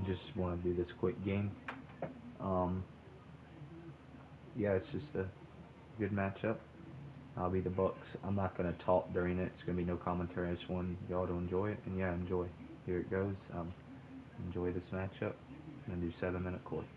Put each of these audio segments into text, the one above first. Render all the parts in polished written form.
just want to do this quick game. Yeah, it's just a good matchup. I'll be the Bucs. I'm not going to talk during it. It's going to be no commentary. I just want y'all to enjoy it. And yeah, enjoy. Here it goes. Enjoy this matchup. I'm going to do 7-minute quarters.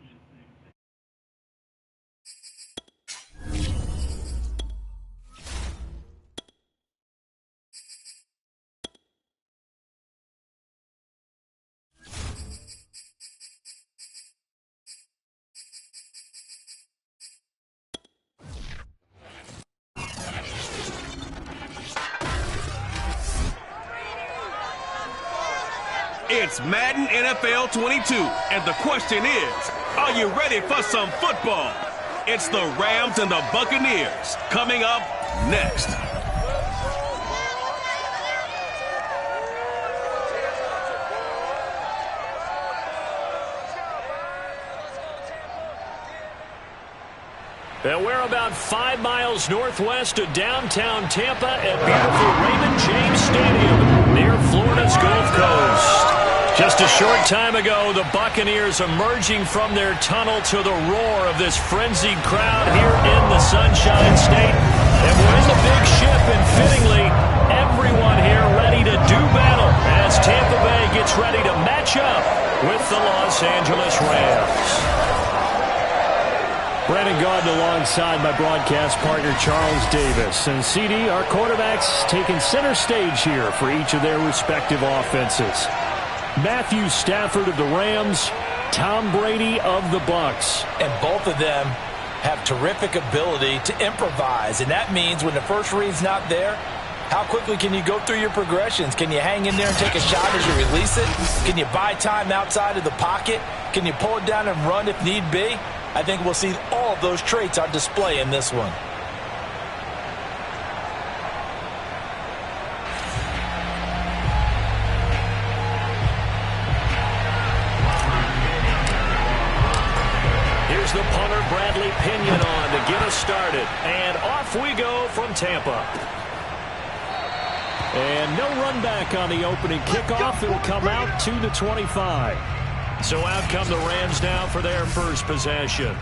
It's Madden NFL 22, and the question is, are you ready for some football? It's the Rams and the Buccaneers coming up next. And we're about 5 miles northwest of downtown Tampa at beautiful Raymond James Stadium near Florida's Gulf Coast. Just a short time ago, the Buccaneers emerging from their tunnel to the roar of this frenzied crowd here in the Sunshine State. And we're in the big ship, and fittingly, everyone here ready to do battle as Tampa Bay gets ready to match up with the Los Angeles Rams. Brandon Gaudin alongside my broadcast partner Charles Davis. And CD, our quarterbacks taking center stage here for each of their respective offenses. Matthew Stafford of the Rams, Tom Brady of the Bucs. And both of them have terrific ability to improvise. And that means when the first read's not there, how quickly can you go through your progressions? Can you hang in there and take a shot as you release it? Can you buy time outside of the pocket? Can you pull it down and run if need be? I think we'll see all of those traits on display in this one. Here's the punter, Bradley Pinion, on to get us started. And off we go from Tampa. And no run back on the opening kickoff. It'll come out to the 25. So out come the Rams now for their first possession.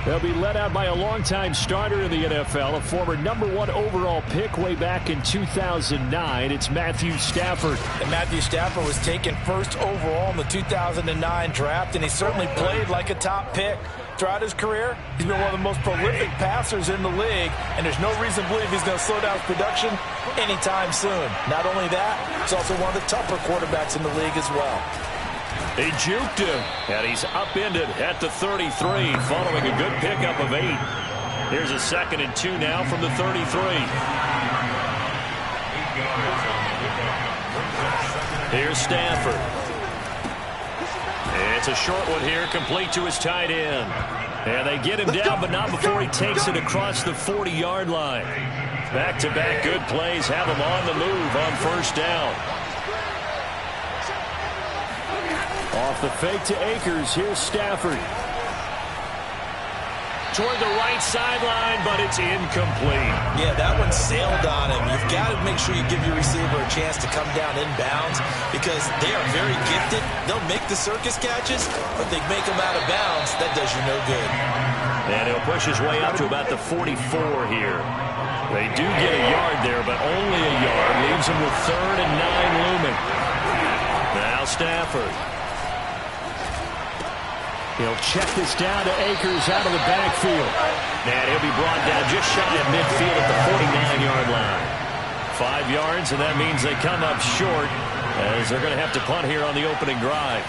They'll be led out by a longtime starter in the NFL, a former #1 overall pick way back in 2009. It's Matthew Stafford. And Matthew Stafford was taken first overall in the 2009 draft, and he certainly played like a top pick. Throughout his career, he's been one of the most prolific passers in the league, and there's no reason to believe he's going to slow down his production anytime soon. Not only that, he's also one of the tougher quarterbacks in the league as well. They juked him, and he's upended at the 33, following a good pickup of 8. Here's a 2nd and 2 now from the 33. Here's Stafford. It's a short one here, complete to his tight end. And they get him down, but not before he takes it across the 40-yard line. Back-to-back good plays have him on the move on first down. Off the fake to Akers, here's Stafford. Toward the right sideline, but it's incomplete. Yeah, that one sailed on him. You've got to make sure you give your receiver a chance to come down inbounds because they are very gifted. They'll make the circus catches, but they make them out of bounds. That does you no good. And he'll push his way up to about the 44 here. They do get a yard there, but only a yard. Leaves him with 3rd and 9 looming. Now Stafford. He'll check this down to Akers out of the backfield. And he'll be brought down just shy of midfield at the 49-yard line. 5 yards, and that means they come up short as they're going to have to punt here on the opening drive.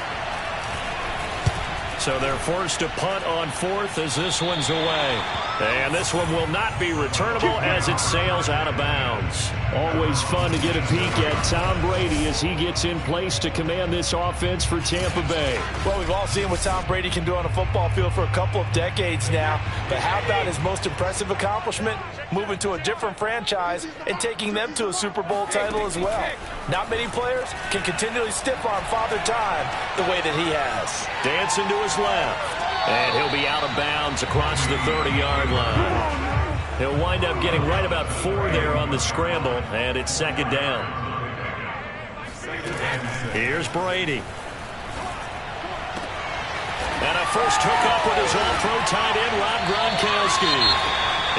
So they're forced to punt on 4th as this one's away. And this one will not be returnable as it sails out of bounds. Always fun to get a peek at Tom Brady as he gets in place to command this offense for Tampa Bay. Well, we've all seen what Tom Brady can do on a football field for a couple of decades now. But how about his most impressive accomplishment? Moving to a different franchise and taking them to a Super Bowl title as well. Not many players can continually stiff-arm Father Time the way that he has. Dancing to his left. And he'll be out of bounds across the 30-yard line. He'll wind up getting right about 4 there on the scramble, and it's 2nd down. Here's Brady. And a first hookup with his all-pro tight end, Rob Gronkowski.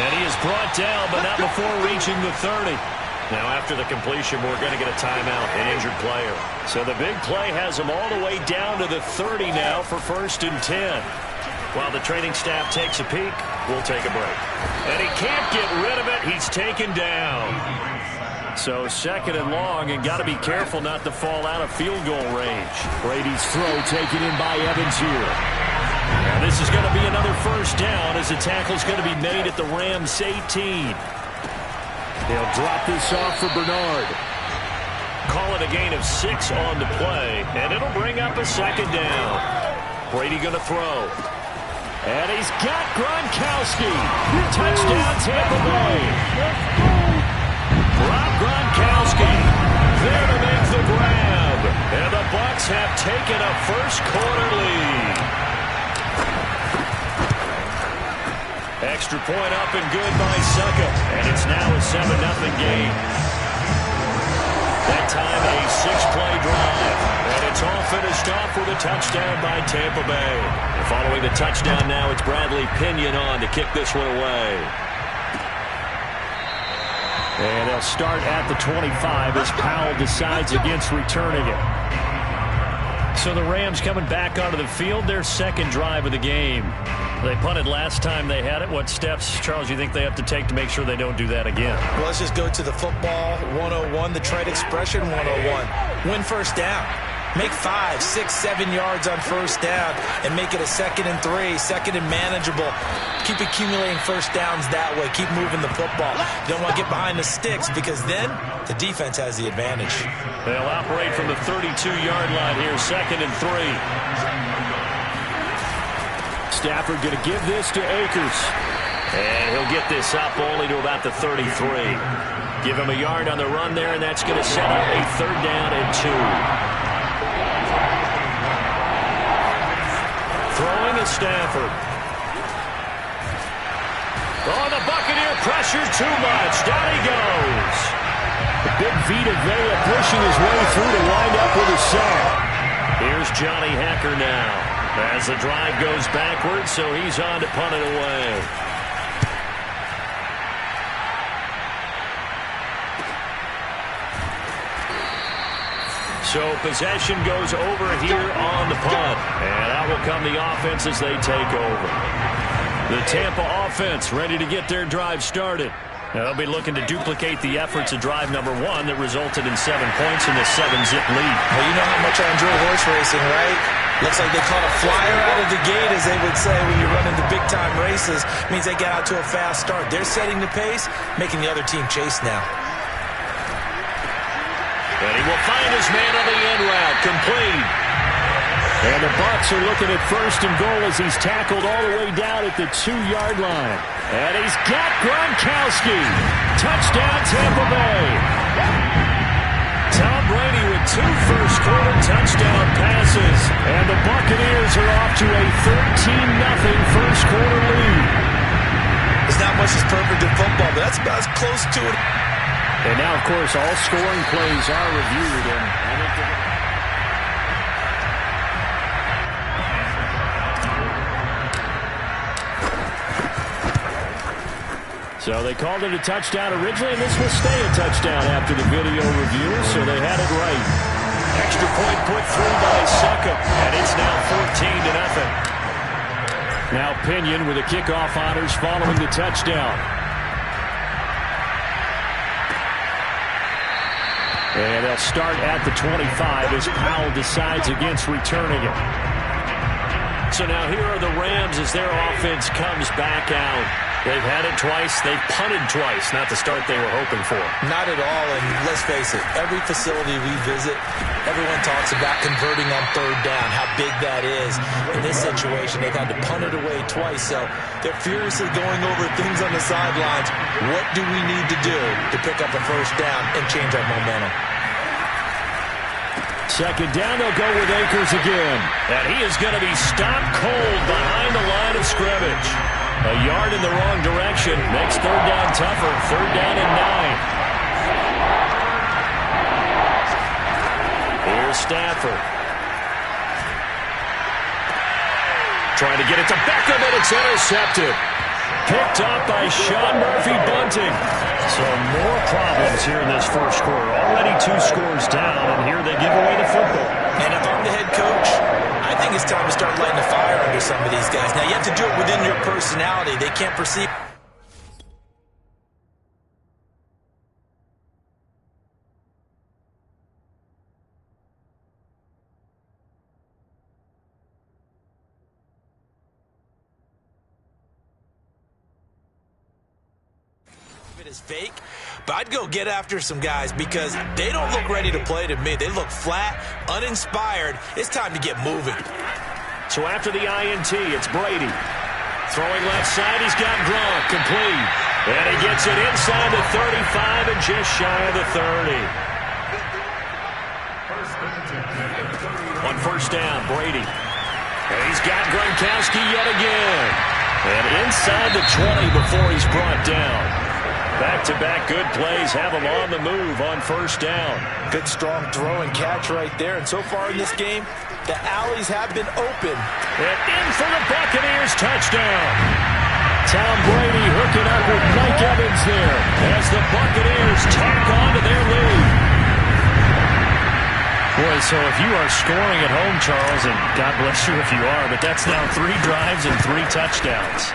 And he is brought down, but not before reaching the 30. Now, after the completion, we're going to get a timeout, an injured player. So the big play has him all the way down to the 30 now for 1st and 10. While the training staff takes a peek, we'll take a break. And he can't get rid of it. He's taken down. So 2nd and long, and got to be careful not to fall out of field goal range. Brady's throw taken in by Evans here. Now this is going to be another 1st down as the tackle's going to be made at the Rams' 18. They'll drop this off for Bernard. Call it a gain of 6 on the play, and it'll bring up a 2nd down. Brady going to throw. And he's got Gronkowski. Touchdown, Tampa Bay. Rob Gronkowski there to make the grab. And the Bucs have taken a first-quarter lead. Extra point up and good by Succa. And it's now a 7-0 game. That time a 6-play drive. And it's all finished off with a touchdown by Tampa Bay. And following the touchdown now, it's Bradley Pinion on to kick this one away. And they'll start at the 25 as Powell decides against returning it. So the Rams coming back onto the field, their 2nd drive of the game. They punted last time they had it. What steps, Charles, you think they have to take to make sure they don't do that again? Well, let's just go to the football 101, the trade expression 101. Win 1st down. Make 5, 6, 7 yards on 1st down and make it a 2nd and 3, 2nd and manageable. Keep accumulating 1st downs that way. Keep moving the football. You don't want to get behind the sticks because then the defense has the advantage. They'll operate from the 32-yard line here, 2nd and 3. Stafford going to give this to Akers. And he'll get this up only to about the 33. Give him a yard on the run there, and that's going to set up a 3rd down and 2. Throwing to Stafford. Oh, the Buccaneer pressure too much. Down he goes. The big Vita Vea pushing his way through to wind up with a sack. Here's Johnny Hacker now. As the drive goes backwards, so he's on to punt it away. So possession goes over here on the punt. And out will come the offense as they take over. The Tampa offense ready to get their drive started. Now they'll be looking to duplicate the efforts of drive number 1 that resulted in 7 points in the 7-zip lead. Well, you know how much I enjoy horse racing, right? Looks like they caught a flyer out of the gate, as they would say when you run into big-time races. Means they get out to a fast start. They're setting the pace, making the other team chase now. And he will find his man on the end route, complete. And the Bucs are looking at 1st and goal as he's tackled all the way down at the 2-yard line. And he's got Gronkowski. Touchdown, Tampa Bay. Tom Brady with 2 first-quarter touchdown passes. And the Buccaneers are off to a 13-0 first-quarter lead. There's not much that's perfect in football, but that's about as close to it. And now, of course, all scoring plays are reviewed. And I think so they called it a touchdown originally, and this will stay a touchdown after the video review, so they had it right. Extra point put through by Succa, and it's now 14-0. Now Pinion with the kickoff honors following the touchdown. And they'll start at the 25 as Powell decides against returning it. So now here are the Rams as their offense comes back out. They've had it twice. They've punted twice. Not the start they were hoping for. Not at all, and let's face it, every facility we visit, everyone talks about converting on 3rd down, how big that is. In this situation, they've had to punt it away twice, so they're furiously going over things on the sidelines. What do we need to do to pick up a 1st down and change our momentum? 2nd down, they'll go with Akers again. And he is going to be stopped cold behind the line of scrimmage. A yard in the wrong direction makes 3rd down tougher. 3rd down and 9. Here's Stafford. trying to get it to Beckham, and it's intercepted. Picked up by Sean Murphy-Bunting. So more problems here in this first quarter. Already 2 scores down, and here they give away the football. And if I'm the head coach, I think it's time to start lighting a fire under some of these guys. Now, you have to do it within your personality. They can't perceive it as fake, but I'd go get after some guys because they don't look ready to play to me. They look flat, uninspired. It's time to get moving. So after the INT, it's Brady. Throwing left side, he's got Gronk, complete. And he gets it inside the 35 and just shy of the 30. On first down, Brady. And he's got Gronkowski yet again. And inside the 20 before he's brought down. Back-to-back good plays have him on the move on first down. Good, strong throw and catch right there. And so far in this game, the alleys have been open. And in for the Buccaneers, touchdown. Tom Brady hooking up with Mike Evans there as the Buccaneers tack on to their lead. Boy, so if you are scoring at home, Charles, and God bless you if you are, but that's now 3 drives and 3 touchdowns.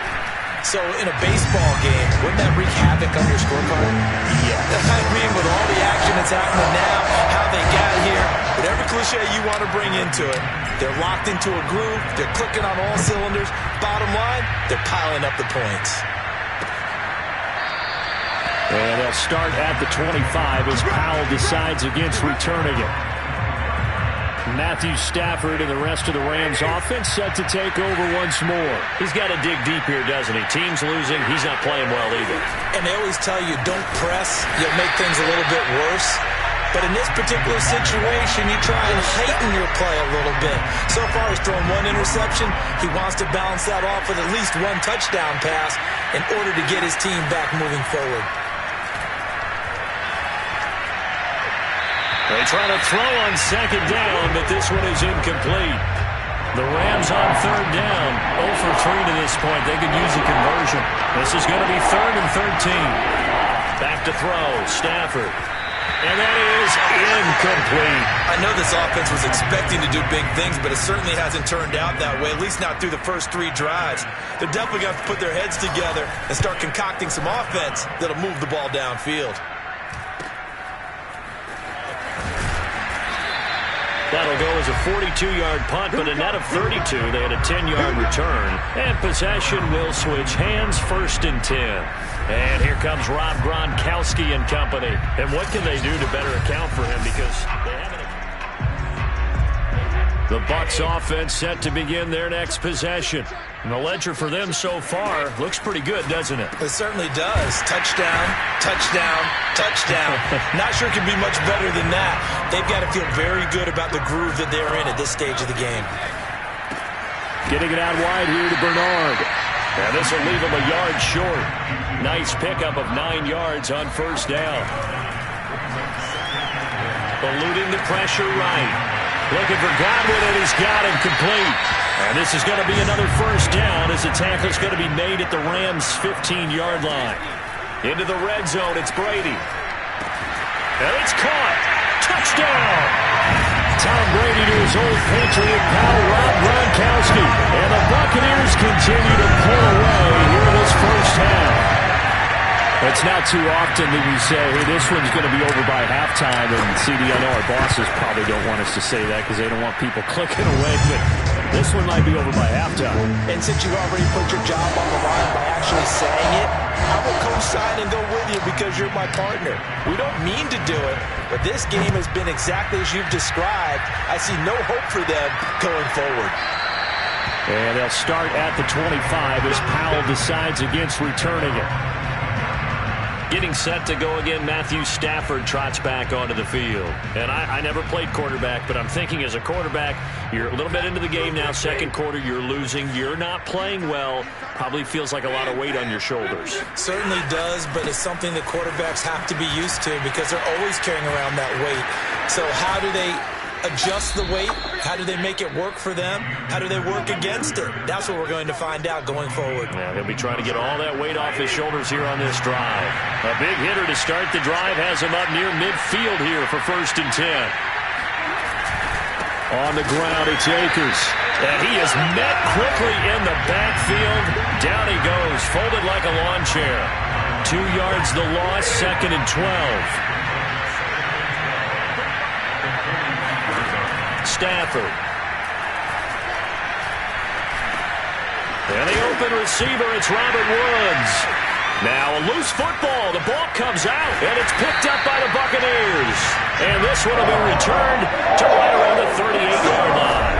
So in a baseball game, wouldn't that wreak havoc on your scorecard? Yeah. I mean, with all the action that's happening now, how they got here, whatever cliche you want to bring into it, they're locked into a groove, they're clicking on all cylinders. Bottom line, they're piling up the points. And they'll start at the 25 as Powell decides against returning it. Matthew Stafford and the rest of the Rams offense set to take over once more. He's got to dig deep here, doesn't he? Team's losing. He's not playing well either. And they always tell you, don't press. You'll make things a little bit worse. But in this particular situation, you try and heighten your play a little bit. So far, he's thrown 1 interception. He wants to balance that off with at least 1 touchdown pass in order to get his team back moving forward. They try to throw on second down, but this one is incomplete. The Rams on third down, 0 for 3 to this point. They could use a conversion. This is going to be 3rd and 13. Back to throw, Stafford. And that is incomplete. I know this offense was expecting to do big things, but it certainly hasn't turned out that way, at least not through the first 3 drives. They're definitely going to have to put their heads together and start concocting some offense that'll move the ball downfield. That'll go as a 42-yard punt, but a net of 32. They had a 10-yard return. And possession will switch hands, 1st and 10. And here comes Rob Gronkowski and company. And what can they do to better account for him? Because they haven't. The Bucs offense set to begin their next possession. And the ledger for them so far looks pretty good, doesn't it? It certainly does. Touchdown, touchdown, touchdown. Not sure it can be much better than that. They've got to feel very good about the groove that they're in at this stage of the game. Getting it out wide here to Bernard. And this will leave him a yard short. Nice pickup of 9 yards on first down. Eluding the pressure right. Looking for Godwin, and he's got him complete. And this is going to be another first down as the tackle's going to be made at the Rams' 15-yard line. Into the red zone, it's Brady. And it's caught. Touchdown! Tom Brady to his old Patriot pal, Rob Gronkowski. And the Buccaneers continue to pull away here in this first half. It's not too often that we say, hey, this one's going to be over by halftime. And CD, I know our bosses probably don't want us to say that because they don't want people clicking away. But this one might be over by halftime. And since you already put your job on the line by actually saying it, I will co-sign and go with you because you're my partner. We don't mean to do it, but this game has been exactly as you've described. I see no hope for them going forward. And they'll start at the 25 as Powell decides against returning it. Getting set to go again, Matthew Stafford trots back onto the field. And I never played quarterback, but I'm thinking as a quarterback, you're a little bit into the game now. Second quarter, you're losing. You're not playing well. Probably feels like a lot of weight on your shoulders. Certainly does, but it's something that quarterbacks have to be used to because they're always carrying around that weight. So how do they adjust the weight? How do they make it work for them? How do they work against it? That's what we're going to find out going forward. Yeah, he'll be trying to get all that weight off his shoulders here on this drive. A big hitter to start the drive has him up near midfield here for 1st and 10. On the ground, it's Akers. And he is met quickly in the backfield. Down he goes, folded like a lawn chair. 2 yards the loss, 2nd and 12. Stafford. And the open receiver, it's Robert Woods. Now a loose football. The ball comes out, and it's picked up by the Buccaneers. And this one will be returned to right around the 38-yard line.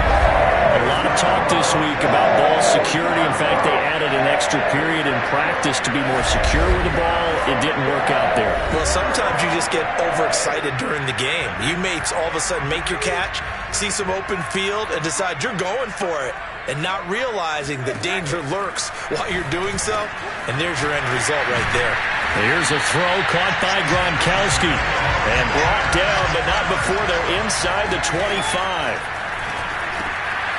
A lot of talk this week about ball security. In fact, they added an extra period in practice to be more secure with the ball. It didn't work out there. Well, sometimes you just get overexcited during the game. You may all of a sudden make your catch, see some open field, and decide you're going for it, and not realizing that danger lurks while you're doing so. And there's your end result right there. Here's a throw caught by Gronkowski. And brought down, but not before they're inside the 25.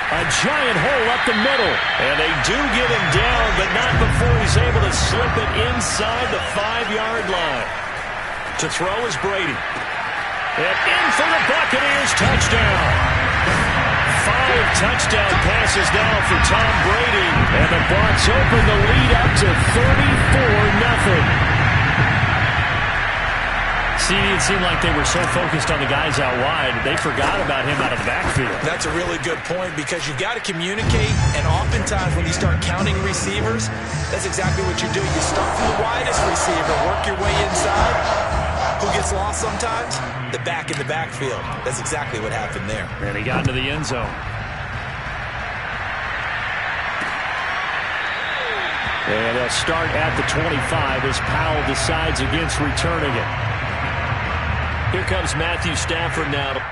A giant hole up the middle. And they do get him down, but not before he's able to slip it inside the 5-yard line. To throw is Brady. And in for the Buccaneers, touchdown. 5 touchdown passes now for Tom Brady. And the Bucs open the lead up to 34-0. See, it seemed like they were so focused on the guys out wide, they forgot about him out of the backfield. That's a really good point, because you've got to communicate, and oftentimes when you start counting receivers, that's exactly what you do. You start from the widest receiver, work your way inside. Who gets lost sometimes? The back in the backfield. That's exactly what happened there. And he got into the end zone. And they'll start at the 25 as Powell decides against returning it. Here comes Matthew Stafford now to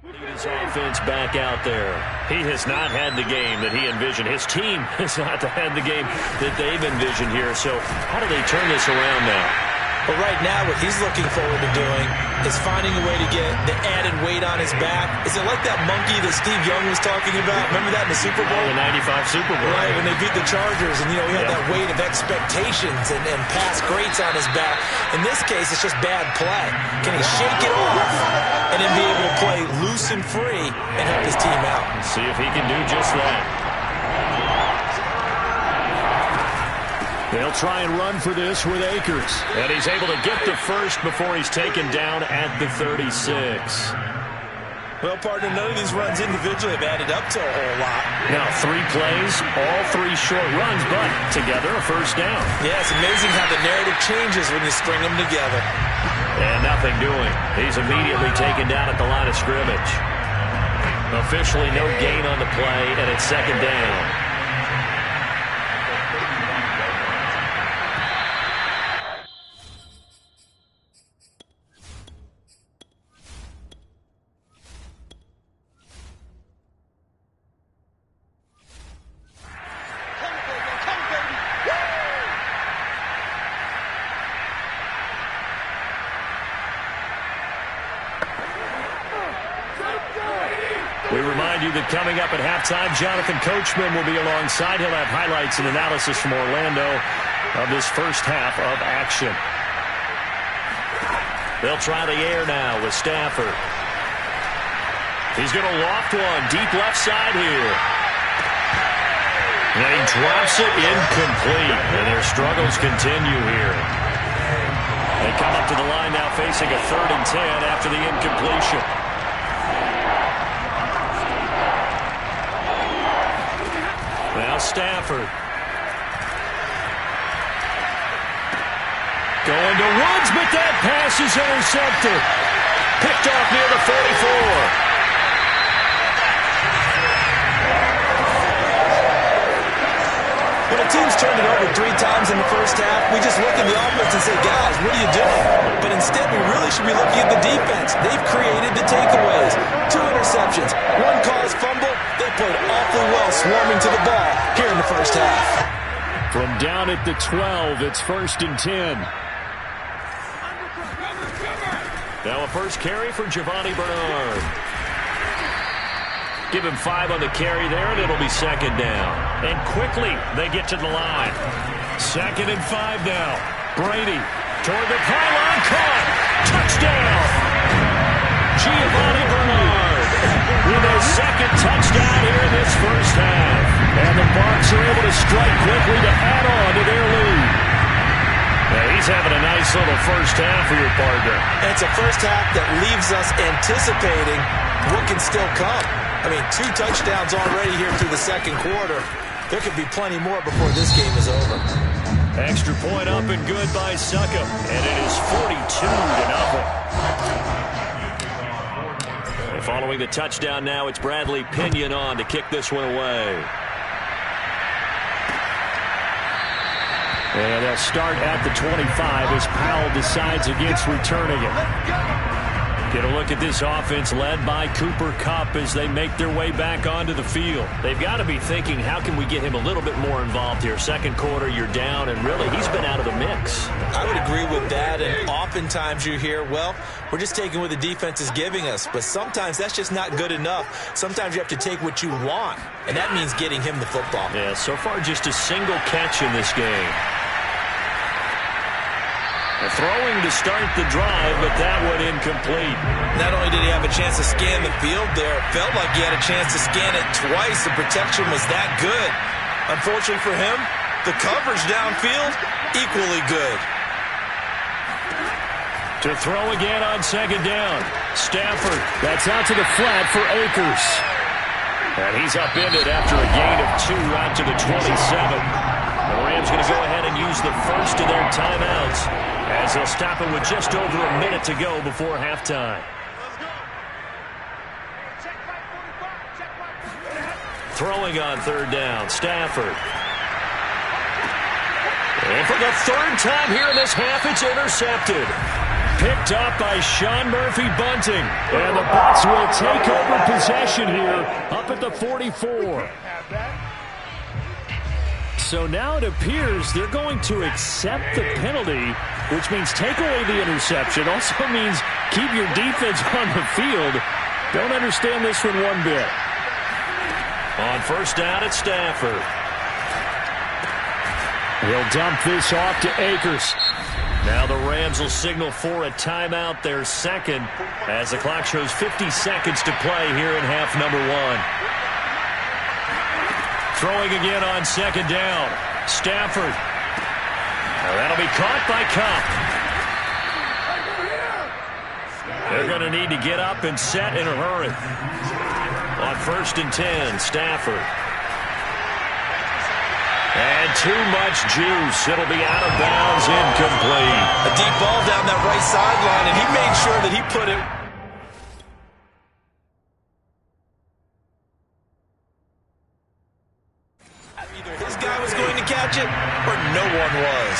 lead his offense back out there. He has not had the game that he envisioned. His team has not had the game that they've envisioned here. So how do they turn this around now? But right now, what he's looking forward to doing is finding a way to get the added weight on his back. Is it like that monkey that Steve Young was talking about? Remember that in the Super Bowl? The 95 Super Bowl. Right, when they beat the Chargers, and, he had that weight of expectations and past greats on his back. In this case, it's just bad play. Can he shake it off and then be able to play loose and free and help his team out? See if he can do just that. They'll try and run for this with Akers. And he's able to get the first before he's taken down at the 36. Well, partner, none of these runs individually have added up to a whole lot. Now, 3 plays, all 3 short runs, but together a first down. Yeah, it's amazing how the narrative changes when you string them together. And nothing doing. He's immediately taken down at the line of scrimmage. Officially no gain on the play, and it's 2nd down. We remind you that coming up at halftime, Jonathan Coachman will be alongside. He'll have highlights and analysis from Orlando of this first half of action. They'll try the air now with Stafford. He's going to loft one deep left side here. And he drops it incomplete. And their struggles continue here. They come up to the line now facing a 3rd and 10 after the incompletion. Now Stafford. Going to Woods, but that pass is intercepted. Picked off near the 44. When a team's turned it over 3 times in the first half, we just look at the offense and say, guys, what are you doing? But instead, we really should be looking at the defense. They've created the takeaways. 2 interceptions, 1 caused fumble. They played awfully well swarming to the ball here in the first half. From down at the 12, it's 1st and 10. Now a first carry for Giovanni Bernard. Give him 5 on the carry there, and it'll be second down. And quickly they get to the line. 2nd and 5 now. Brady toward the pylon, caught. Touchdown. Giovanni Bernard with his 2nd touchdown here in this first half. And the Bucs are able to strike quickly to add on to their lead. Now he's having a nice little first half for your partner. And it's a first half that leaves us anticipating what can still come. I mean, 2 touchdowns already here through the second quarter. There could be plenty more before this game is over. Extra point up and good by Succop. And it is 42-0. And following the touchdown now, it's Bradley Pinion on to kick this one away. And they'll start at the 25 as Powell decides against returning it. Get a look at this offense led by Cooper Kupp as they make their way back onto the field. They've got to be thinking, how can we get him a little bit more involved here? Second quarter, you're down, and really, he's been out of the mix. I would agree with that, and oftentimes you hear, well, we're just taking what the defense is giving us, but sometimes that's just not good enough. Sometimes you have to take what you want, and that means getting him the football. Yeah, so far just a single catch in this game. Throwing to start the drive, but that one incomplete. Not only did he have a chance to scan the field there, it felt like he had a chance to scan it twice. The protection was that good. Unfortunately for him, the coverage downfield, equally good. To throw again on second down. Stafford, that's out to the flat for Akers. And he's upended after a gain of 2 out to the 27. The Rams going to go ahead and use the first of their timeouts as they'll stop it with just over a minute to go before halftime. Throwing on third down, Stafford. And for the 3rd time here in this half, it's intercepted. Picked up by Sean Murphy-Bunting. And the Bucs will take over possession here up at the 44. So now it appears they're going to accept the penalty, which means take away the interception. Also means keep your defense on the field. Don't understand this one one bit. On first down, it's Stafford. He'll dump this off to Akers. Now the Rams will signal for a timeout, their second, as the clock shows 50 seconds to play here in half number 1. Throwing again on second down. Stafford. Now that'll be caught by Kupp. They're going to need to get up and set in a hurry. On 1st and 10, Stafford. And too much juice. It'll be out of bounds, incomplete. A deep ball down that right sideline, and he made sure that he put it. Either his guy was going to catch it, or no one was.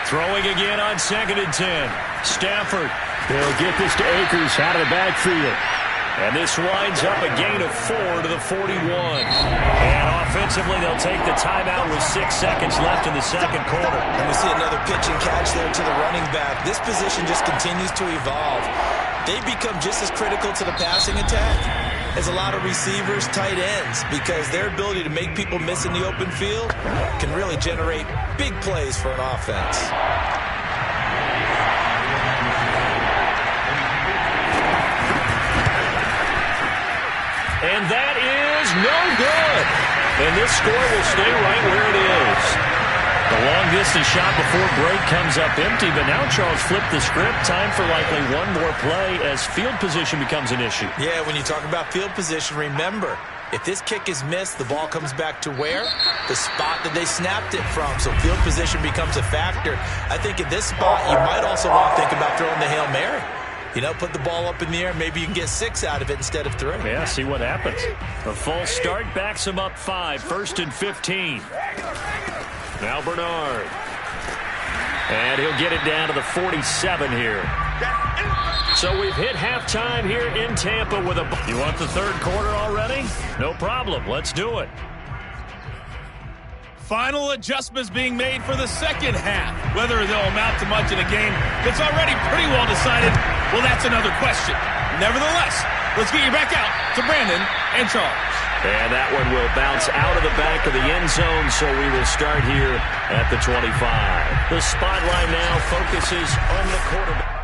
Throwing again on 2nd and 10. Stafford. They'll get this to Akers out of the backfield. And this winds up a gain of 4 to the 41. And offensively, they'll take the timeout with 6 seconds left in the second quarter. And we see another pitch and catch there to the running back. This position just continues to evolve. They become just as critical to the passing attack as a lot of receivers, tight ends, because their ability to make people miss in the open field can really generate big plays for an offense. And that is no good. And this score will stay right where it is. The long-distance shot before break comes up empty, but now Charles flipped the script. Time for likely one more play as field position becomes an issue. Yeah, when you talk about field position, remember, if this kick is missed, the ball comes back to where? The spot that they snapped it from. So field position becomes a factor. I think at this spot, you might also want to think about throwing the Hail Mary. You know, put the ball up in the air. Maybe you can get 6 out of it instead of 3. Yeah, see what happens. A false start backs him up 5. 1st and 15. Now Bernard. And he'll get it down to the 47 here. So we've hit halftime here in Tampa with a... You want the third quarter already? No problem. Let's do it. Final adjustments being made for the second half. Whether they'll amount to much in a game that's already pretty well decided, well, that's another question. Nevertheless, let's get you back out to Brandon and Charles. And that one will bounce out of the back of the end zone, so we will start here at the 25. The spotlight now focuses on the quarterback.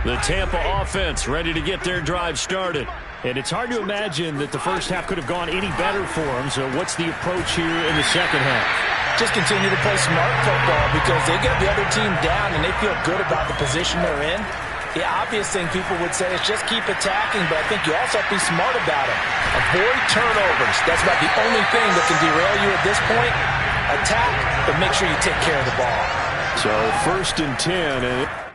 The Tampa offense ready to get their drive started. And it's hard to imagine that the first half could have gone any better for them. So what's the approach here in the second half? Just continue to play smart football because they get the other team down and they feel good about the position they're in. The obvious thing people would say is just keep attacking, but I think you also have to be smart about it. Avoid turnovers. That's about the only thing that can derail you at this point. Attack, but make sure you take care of the ball. So 1st and 10. And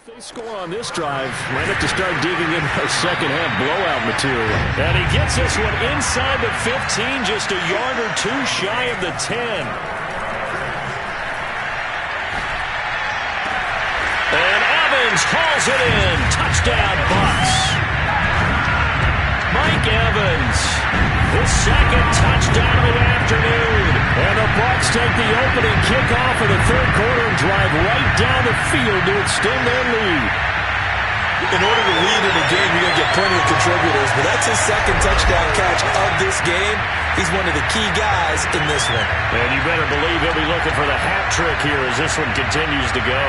they score on this drive, might have to start digging in our second half blowout material. And he gets this one inside the 15, just a yard or two shy of the 10. And Evans hauls it in. Touchdown, Bucs. Mike Evans, his second touchdown of the afternoon. And the Bucs take the opening kickoff of the third quarter and drive right down the field to extend their lead. In order to lead in a game, you're going to get plenty of contributors, but that's his second touchdown catch of this game. He's one of the key guys in this one. And you better believe he'll be looking for the hat trick here as this one continues to go.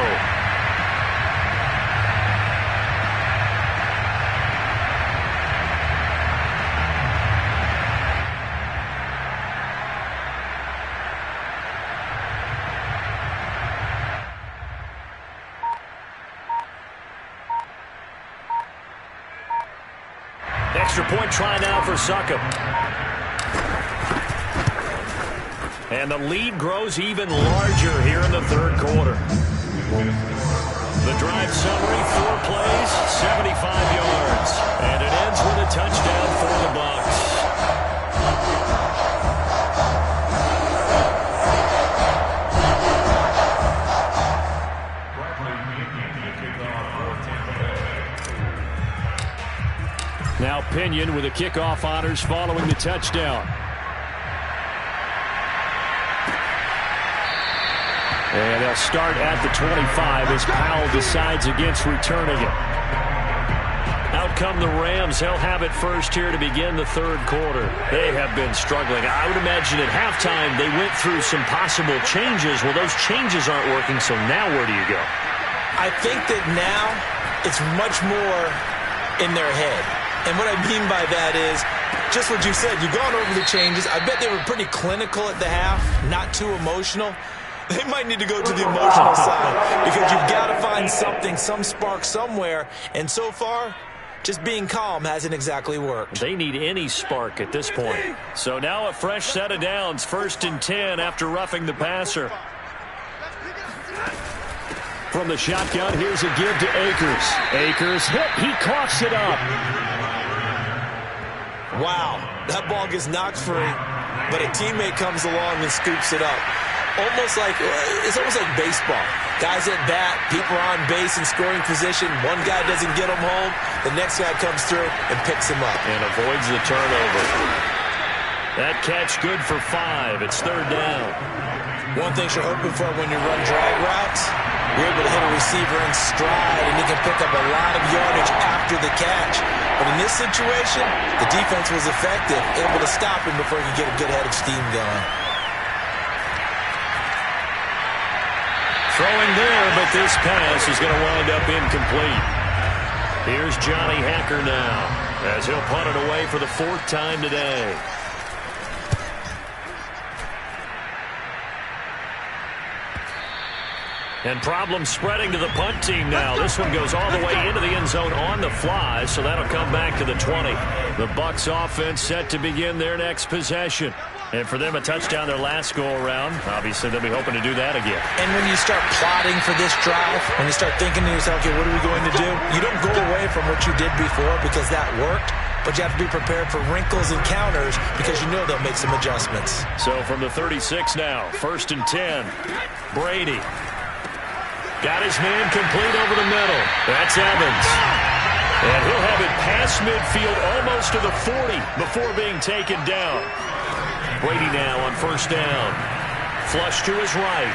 Extra point try now for Succop. And the lead grows even larger here in the third quarter. The drive summary, 4 plays, 75 yards. And it ends with a touchdown for the Bucs. Now Pinion with the kickoff honors following the touchdown. And they'll start at the 25 as Powell decides against returning it. Out come the Rams. They'll have it first here to begin the third quarter. They have been struggling. I would imagine at halftime they went through some possible changes. Well, those changes aren't working, so now where do you go? I think that now it's much more in their head. And what I mean by that is, just what you said, you've gone over the changes. I bet they were pretty clinical at the half, not too emotional. They might need to go to the emotional side because you've got to find something, some spark somewhere. And so far, just being calm hasn't exactly worked. They need any spark at this point. So now a fresh set of downs, 1st and 10 after roughing the passer. from the shotgun. Here's a give to Akers. Akers hit. He coughs it up. Wow, that ball gets knocked free, but a teammate comes along and scoops it up. It's almost like baseball. Guys at bat, people are on base in scoring position. One guy doesn't get him home. The next guy comes through and picks him up. And avoids the turnover. That catch good for 5. It's third down. One thing you're hoping for when you run drag routes, you're able to hit a receiver in stride, and he can pick up a lot of yardage after the catch. But in this situation, the defense was effective, able to stop him before he could get a good head of steam going. Throwing there, but this pass is going to wind up incomplete. Here's Johnny Hacker now, as he'll punt it away for the 4th time today. And problems spreading to the punt team now. This one goes all the way into the end zone on the fly, so that'll come back to the 20. The Bucs offense set to begin their next possession. And for them, a touchdown their last go-around. Obviously, they'll be hoping to do that again. And when you start plotting for this drive, when you start thinking to yourself, okay, what are we going to do? You don't go away from what you did before because that worked, but you have to be prepared for wrinkles and counters because you know they'll make some adjustments. So from the 36 now, 1st and 10. Brady. Got his man complete over the middle. That's Evans. And he'll have it past midfield almost to the 40 before being taken down. Brady now on 1st down. Flush to his right.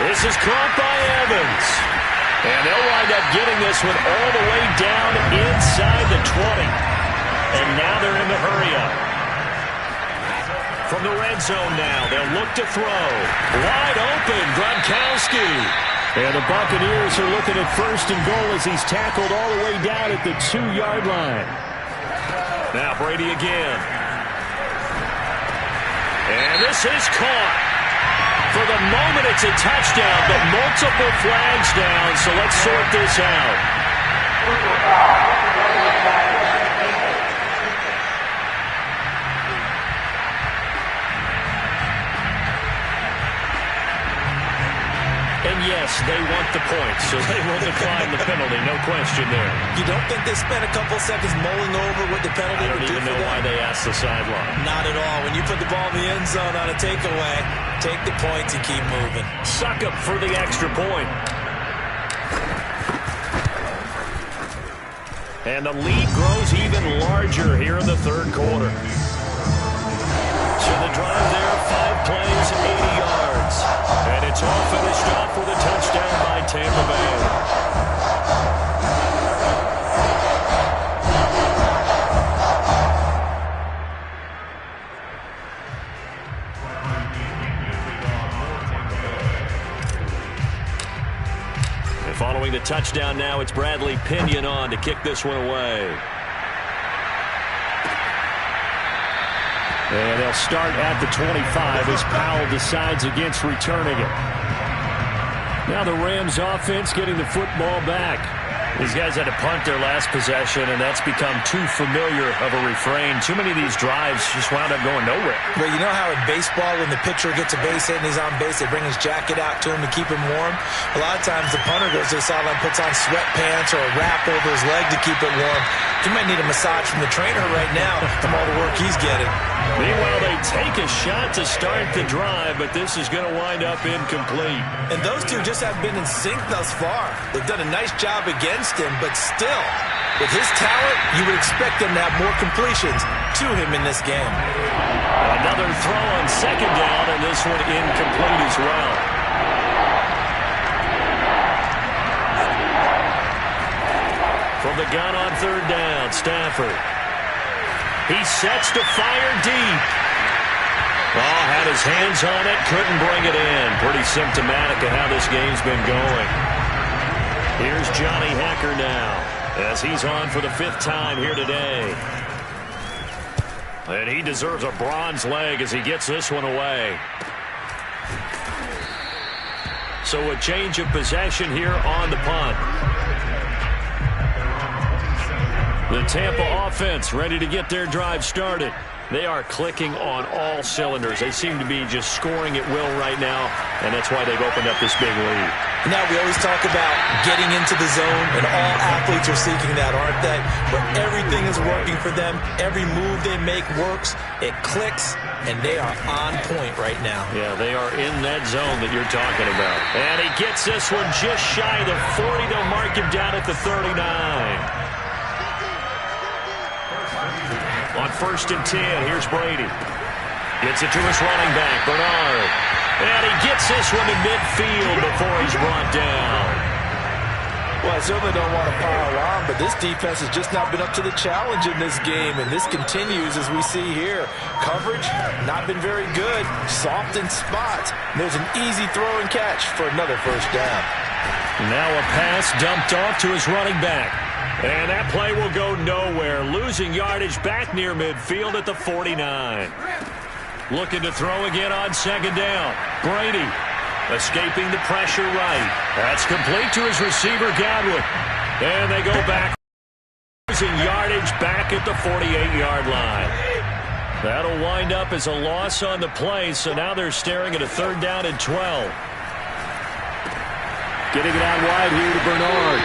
This is caught by Evans. And they'll wind up getting this one all the way down inside the 20. And now they're in the hurry-up. From the red zone now, they'll look to throw. Wide open, Gronkowski. And the Buccaneers are looking at 1st and goal as he's tackled all the way down at the 2-yard line. Now Brady again. And this is caught. For the moment, it's a touchdown, but multiple flags down, so let's sort this out. And yes, they want the points, so they will decline the penalty, no question there. You don't think they spent a couple seconds mulling over what the penalty would do for them? I don't even know why they asked the sideline. Not at all. When you put the ball in the end zone on a takeaway, take the points and keep moving. Suck up for the extra point. And the lead grows even larger here in the 3rd quarter. So the drive there, 5 plays, 80 yards. And it's all finished off with a touchdown by Tampa Bay. And following the touchdown now, it's Bradley Pinion on to kick this one away. And they'll start at the 25 as Powell decides against returning it. Now the Rams offense getting the football back. These guys had to punt their last possession, and that's become too familiar of a refrain. Too many of these drives just wound up going nowhere. Well, you know how in baseball, when the pitcher gets a base hit and he's on base, they bring his jacket out to him to keep him warm? A lot of times the punter goes to the sideline, puts on sweatpants or a wrap over his leg to keep it warm. He might need a massage from the trainer right now from all the work he's getting. Meanwhile, they take a shot to start the drive, but this is going to wind up incomplete. And those two just have been in sync thus far. They've done a nice job against him, but still, with his talent, you would expect them to have more completions to him in this game. Another throw on 2nd down, and this one incomplete as well. From the gun on 3rd down, Stafford. He sets to fire deep. Oh, had his hands on it, couldn't bring it in. Pretty symptomatic of how this game's been going. Here's Johnny Hacker now, as he's on for the 5th time here today. And he deserves a bronze leg as he gets this one away. So a change of possession here on the punt. The Tampa offense ready to get their drive started. They are clicking on all cylinders. They seem to be just scoring at will right now, and that's why they've opened up this big lead. Now, we always talk about getting into the zone, and all athletes are seeking that, aren't they? But everything is working for them. Every move they make works. It clicks, and they are on point right now. Yeah, they are in that zone that you're talking about. And he gets this one just shy of the 40. They'll mark him down at the 39. On 1st and 10, here's Brady. Gets it to his running back, Bernard. And he gets this one to midfield before he's brought down. Well, I certainly don't want to pile on, but this defense has just not been up to the challenge in this game, and this continues as we see here. Coverage, not been very good. Soft in spots. There's an easy throw and catch for another first down. Now a pass dumped off to his running back. And that play will go nowhere. Losing yardage back near midfield at the 49. Looking to throw again on 2nd down. Brady escaping the pressure right. That's complete to his receiver, Godwin. And they go back. Losing yardage back at the 48-yard line. That'll wind up as a loss on the play, so now they're staring at a 3rd down and 12. Getting it out wide here to Bernard.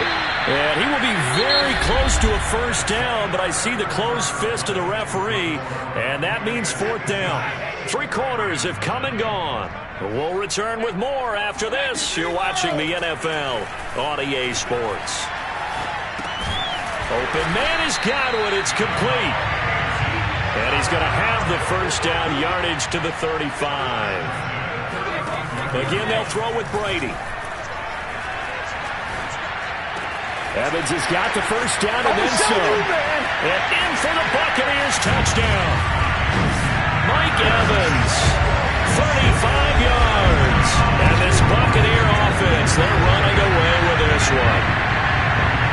And he will be very close to a 1st down, but I see the closed fist of the referee, and that means 4th down. 3 quarters have come and gone. We'll return with more after this. You're watching the NFL on EA Sports. Open man is Godwin. It's complete. And he's going to have the 1st down, yardage to the 35. Again, they'll throw with Brady. Evans has got the 1st down and then some. And in for the Buccaneers touchdown. Mike Evans, 35 yards. And this Buccaneer offense, they're running away with this one.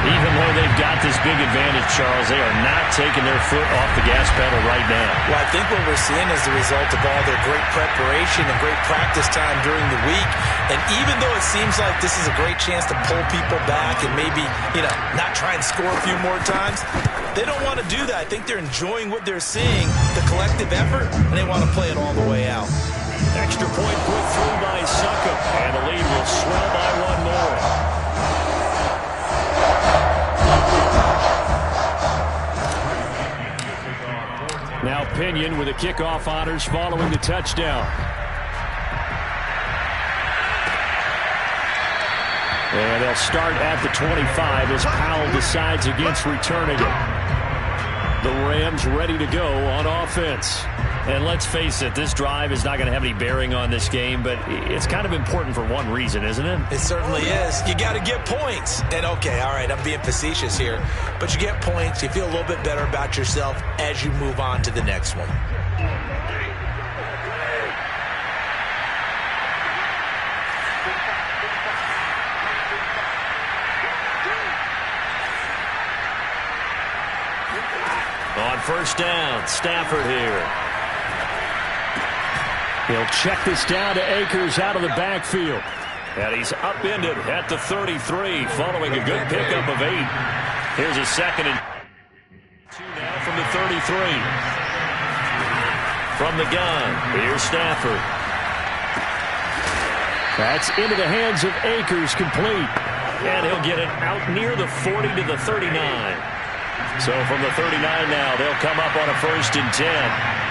Even though they've got this big advantage, Charles, they are not taking their foot off the gas pedal right now. Well, I think what we're seeing is the result of all their great preparation and great practice time during the week. And even though it seems like this is a great chance to pull people back and maybe, not try and score a few more times, they don't want to do that. I think they're enjoying what they're seeing, the collective effort, and they want to play it all the way out. Extra point put through by Succop, and the lead will swell by 1 more. Now Pinion with the kickoff honors following the touchdown. And they'll start at the 25 as Powell decides against returning it. The Rams ready to go on offense. And let's face it, this drive is not going to have any bearing on this game, but it's kind of important for one reason, isn't it? It certainly is. You got to get points. And okay, all right, I'm being facetious here, but you get points, you feel a little bit better about yourself as you move on to the next one. On 1st down, Stafford here. He'll check this down to Akers out of the backfield. And he's upended at the 33 following a good pickup of 8. Here's a 2nd and 2 now from the 33. From the gun, here's Stafford. That's into the hands of Akers, complete. And he'll get it out near the 40 to the 39. So from the 39 now, they'll come up on a 1st and 10.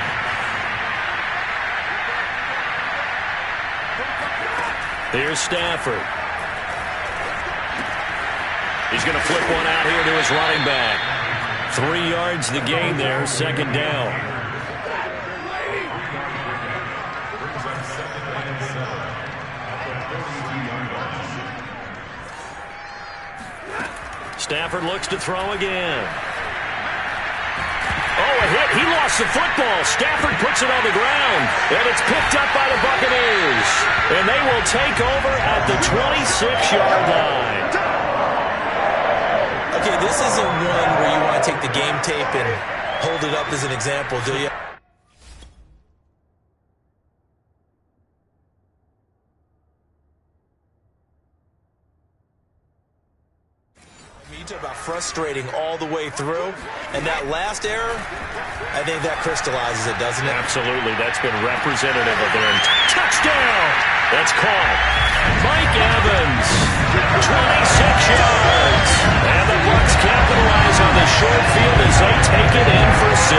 Here's Stafford. He's going to flip one out here to his running back. 3 yards the gain there, 2nd down. Stafford looks to throw again. Oh, a hit. He lost the football. Stafford puts it on the ground. And it's picked up by the Buccaneers. And they will take over at the 26-yard line. Okay, this isn't one where you want to take the game tape and hold it up as an example, do you? You talk about frustrating all the way through, and that last error, I think that crystallizes it, doesn't it? Absolutely. That's been representative of their touchdown. That's called. Mike Evans, 26 yards. And the Bucs capitalize on the short field as they take it in for 6.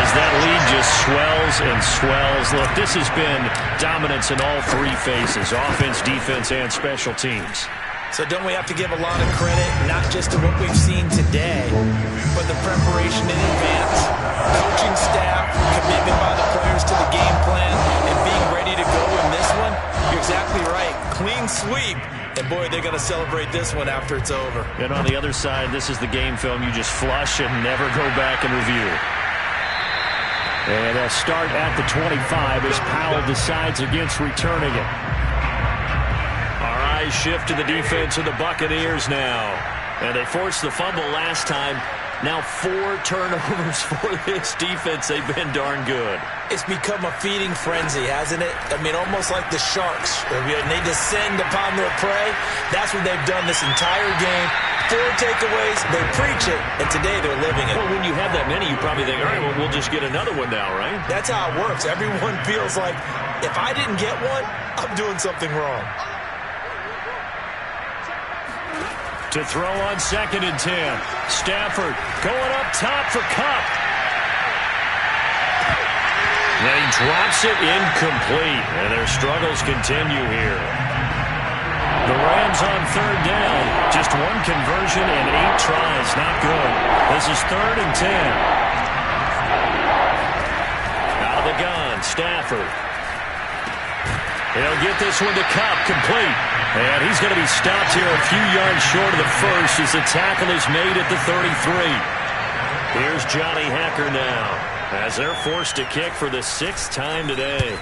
As that lead just swells and swells. Look, this has been dominance in all three phases, offense, defense, and special teams. So don't we have to give a lot of credit, not just to what we've seen today, but the preparation in advance, coaching staff, commitment by the players to the game plan, and being ready to go in this one? You're exactly right. Clean sweep. And, boy, they're going to celebrate this one after it's over. And on the other side, this is the game film you just flush and never go back and review. And a start at the 25 as Powell decides against returning it. Our eyes shift to the defense of the Buccaneers now. And they forced the fumble last time. Now 4 turnovers for this defense. They've been darn good. It's become a feeding frenzy, hasn't it? I mean, almost like the sharks. They descend upon their prey. That's what they've done this entire game. 4 takeaways, they preach it, and today they're living it. Well, when you have that many, you probably think, all right, well, we'll just get another one now, right? That's how it works. Everyone feels like, if I didn't get one, I'm doing something wrong. To throw on 2nd and 10. Stafford going up top for Kupp. Then he drops it incomplete, and their struggles continue here. The Rams on 3rd down. Just 1 conversion and 8 tries. Not good. This is 3rd and 10. Out of the gun, Stafford. He'll get this one to Kupp, complete. And he's going to be stopped here a few yards short of the first as the tackle is made at the 33. Here's Johnny Hacker now as they're forced to kick for the 6th time today.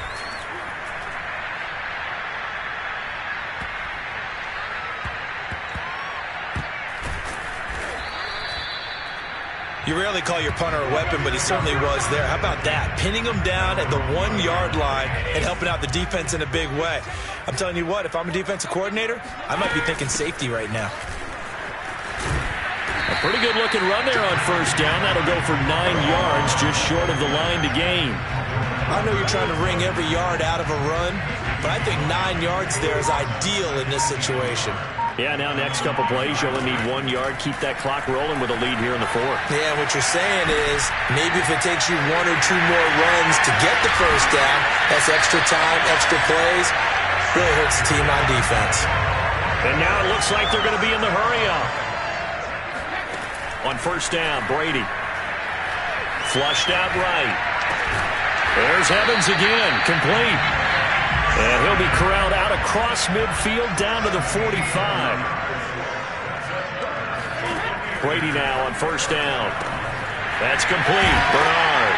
You rarely call your punter a weapon, but he certainly was there. How about that? Pinning him down at the 1-yard line and helping out the defense in a big way. I'm telling you what, if I'm a defensive coordinator, I might be thinking safety right now. A pretty good looking run there on 1st down. That'll go for 9 yards, just short of the line to gain. I know you're trying to wring every yard out of a run, but I think 9 yards there is ideal in this situation. Yeah, now next couple plays, you'll only need 1 yard. Keep that clock rolling with a lead here in the 4th. Yeah, what you're saying is maybe if it takes you 1 or 2 more runs to get the 1st down, that's extra time, extra plays. Really hurts the team on defense. And now it looks like they're going to be in the hurry-up. On 1st down, Brady. Flushed out right. There's Evans again, complete. And he'll be corralled out across midfield down to the 45. Brady now on 1st down. That's complete. Bernard.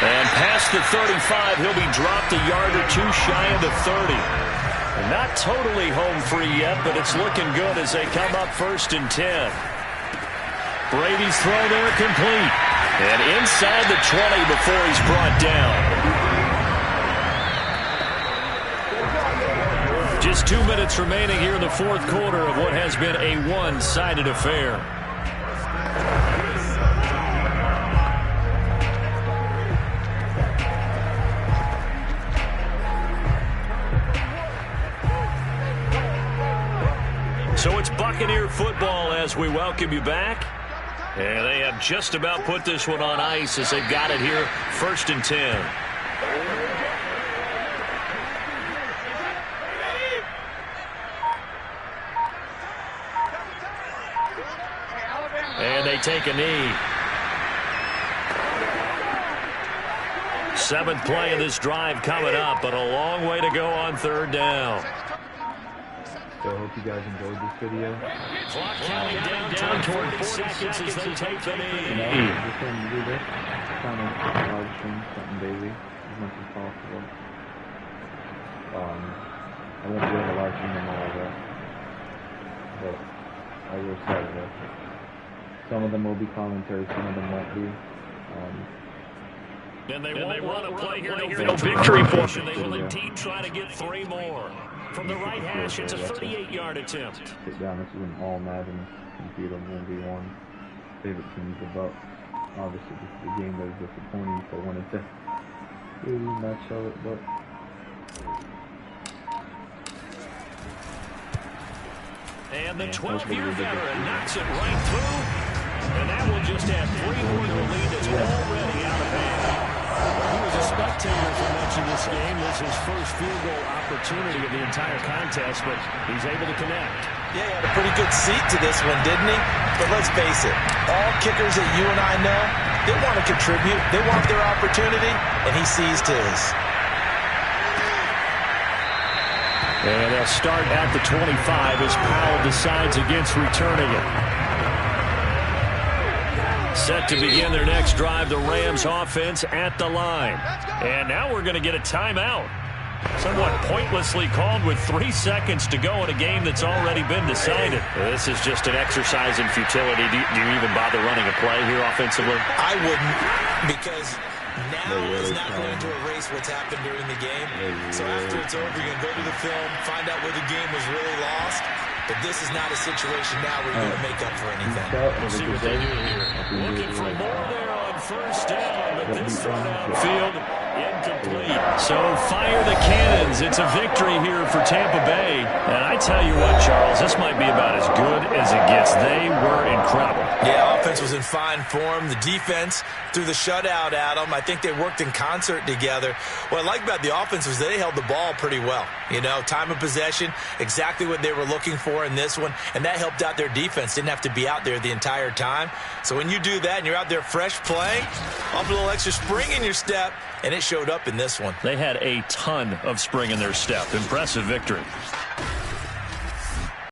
And past the 35, he'll be dropped a yard or 2 shy of the 30. And not totally home free yet, but it's looking good as they come up 1st and 10. Brady's throw there complete. And inside the 20 before he's brought down. Just 2 minutes remaining here in the 4th quarter of what has been a one-sided affair. So it's Buccaneer football as we welcome you back. And they have just about put this one on ice as they've got it here, 1st and 10. And they take a knee. 7th play of this drive coming up, but a long way to go on 3rd down. So I hope you guys enjoyed this video. Clock counting down toward 40 seconds as they take the knee. Just trying to do this, trying to live stream something daily as much as possible. I won't be able to live stream them all of that, but I will start with it. Some of them will be commentary, some of them won't be. And they run a play here. No victory for them. They will indeed try to get 3 more. From the right hash, it's a 38-yard attempt. Sit down. This is an all Madden computer 1v1. Favorite team's the Bucs. Obviously, this is a game that was disappointing, so I wanted to really match up, but. And the 12-year veteran knocks it right through. And that will just add 3 more to a lead that's already out of hand. He was a spectator for much of this game. This is his first field goal opportunity of the entire contest, but he's able to connect. Yeah, he had a pretty good seat to this one, didn't he? But let's face it, all kickers that you and I know, they want to contribute. They want their opportunity, and he seized his. And they'll start at the 25 as Powell decides against returning it. Set to begin their next drive, the Rams offense at the line. And now we're going to get a timeout. Somewhat pointlessly called with 3 seconds to go in a game that's already been decided. This is just an exercise in futility. Do you even bother running a play here offensively? I wouldn't, because now is not going to erase what's happened during the game. So after it's over, you're going to go to the film, find out where the game was really lost. But this is not a situation now where you're going to make up for anything. We'll see what they do here. Looking for more there on first down, but this throw downfield incomplete. So fire the cannons. It's a victory here for Tampa Bay. And I tell you what, Charles, this might be about as good as it gets. They were incredible. Yeah, offense was in fine form. The defense threw the shutout at them. I think they worked in concert together. What I like about the offense was they held the ball pretty well. You know, time of possession, exactly what they were looking for in this one, and that helped out their defense. Didn't have to be out there the entire time. So when you do that and you're out there fresh playing, off a little extra spring in your step, and it showed up in this one. They had a ton of spring in their step. Impressive victory.